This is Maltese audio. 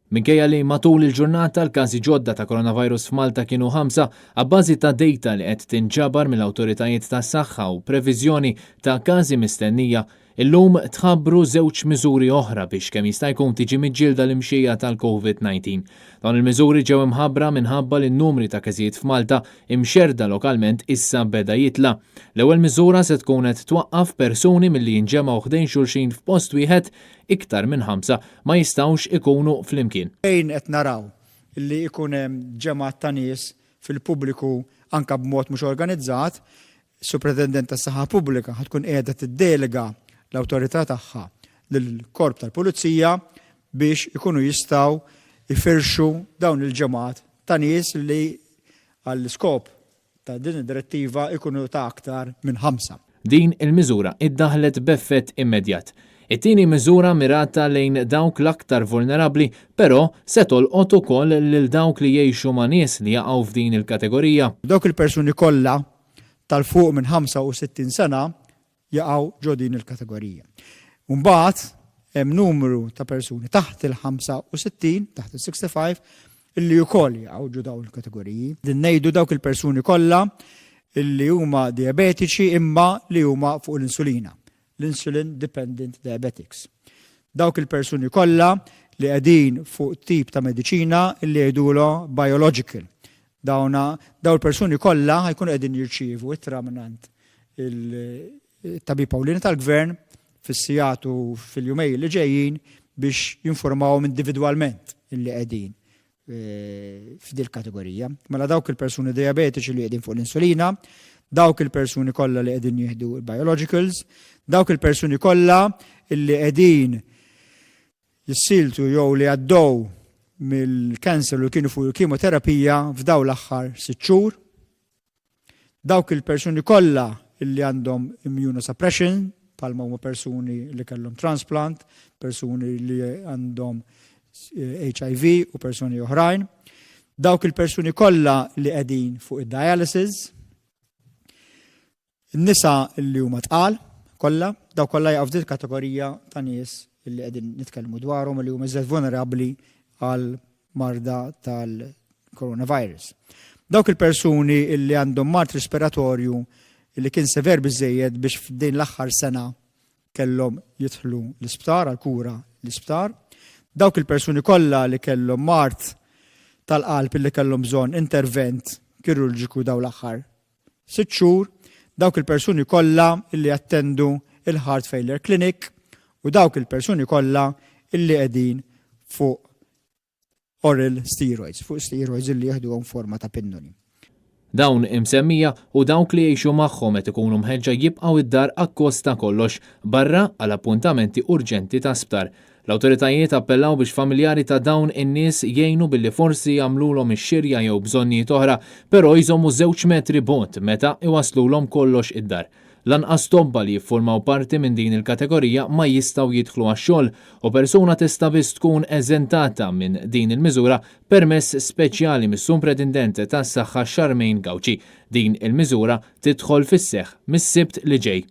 Minkejja li matul il-ġurnata l-każi ġodda ta' coronavirus f'Malta kienu 5 abbażi ta' dejta li qed tinġabar mill-awtoritajiet tas-saħħa u previżjoni ta' każi mistennija, illum tħabbru żewġ miżuri oħra biex kemm jista' jkun tiġi miġġielda l-imxejja tal-COVID-19. Dawn il-miżuri ġew imħabbra minħabba li n-numri ta' każijiet f'Malta imxerda lokalment issa beda jitla'. L-ewwel miżura se tkun qed twaqqaf persuni milli jinġemgħu ħdejn xulxin f'post wieħed iktar minn 5 ma jistgħux ikunu flimkien. Fejn qed naraw li jkun hemm ġemgħat ta' nies fil-pubbliku anke b'mod mhux organizzat, Supretendent tas-Saħħa Pubblika ħadkun qiegħda tiddelega l-awtorità tagħha lill-Korp tal-Pulizija biex ikunu jistgħu jfirxu dawn il-ġemgħat ta' nies li għall-iskop ta' din id-direttiva ikunu ta' aktar minn 5. Din il-miżura iddaħlet b'effett immedjat. It-tieni miżura mirata lejn dawk l-aktar vulnerabbli, però se tolqot ukoll lil dawk li jgħixu ma' nies li jaqgħu f'din il-kategorija. Dawk il-persuni kollha tal-fuq minn 65 sena jaqgħu ġo din il-kategorija. Mbagħad hemm numru ta' persuni taħt il-65, taħt il-65, illi wkoll jaqgħu ġo dawn il-kategoriji. Din ngħidu dawk il-persuni kollha illi huma diabetiċi imma li huma fuq l-insulina. L-insulin dependent diabetics. Dawk il-persuni kollha li qegħdin fuq tip ta' mediċina li jgħidulu biological. Daw il-persuni kollha ħajkunu qegħdin jirċievu ittra minant il-tabib Pawlini tal-Gvern fis-sigħat u fil-jumej li ġejjin biex jinformawhom individwalment illi qegħdin f'dil kategorija. Mela dawk il-persuni diabetiċi li qegħdin fuq l-insulina, dawk il-persuni kollha li qegħdin jieħdu il-biologicals, dawk il-persuni kollha illi qegħdin jissiltu jew li għaddew mill-kanser li kienu fuq il-kemoterapija f'daw l-aħħar 6 xhur, dawk il-persuni kollha illi għandhom immunosuppression, bħalma huma persuni li kellhom transplant, persuni li għandhom HIV u persuni oħrajn, dawk il-persuni kollha li qegħdin fuq id-dialysis, in-nisa li huma tqal kollha, daw kollha jaqgħu f'din kategorija ta' nies li qegħdin nitkellmu dwarhom li huma iżgħar vulnerabbli għal marda tal-coronavirus. Dawk il-persuni li għandhom mart respiratorju li kien sever biżejjed biex f'din l-aħħar sena kellhom jidħlu l-isptar għal kura l-isptar. Dawk il-persuni kollha li kellhom mart tal-qalb li kellhom bżonn intervent kirurġiku daw l-aħħar 6 xhur, dawk il-persuni kollha li attendu il-Heart Failure Clinic u dawk il-persuni kollha illi qegħdin fuq oral steroids, fuq steroids illi jieħduhom forma ta' pinnoli. Dawn imsemmija u dawk li jgħixu magħhom qed ikunu mħeġġa jibqgħu id-dar akkosta kollox barra għal appuntamenti urġenti ta' sptar. L-awtoritajiet appellaw biex familjari ta' dawn in-nies jgħinu billi forsi jagħmluhom ix-xirja jew bżonnijiet oħra, però jżommu 2 metri bont meta iwaslulhom kollox id-dar. Lanqas tobba li jiffurmaw parti minn din il-kategorija ma jistgħu jidħlu għax-xogħol u persuna tista' biss tkun eżentata minn din il-miżura permess speċjali mis-Supretendent tas-Saħħa Charmaine Gawci. Din il-miżura tidħol fis-seħħ mis-Sibt li ġej.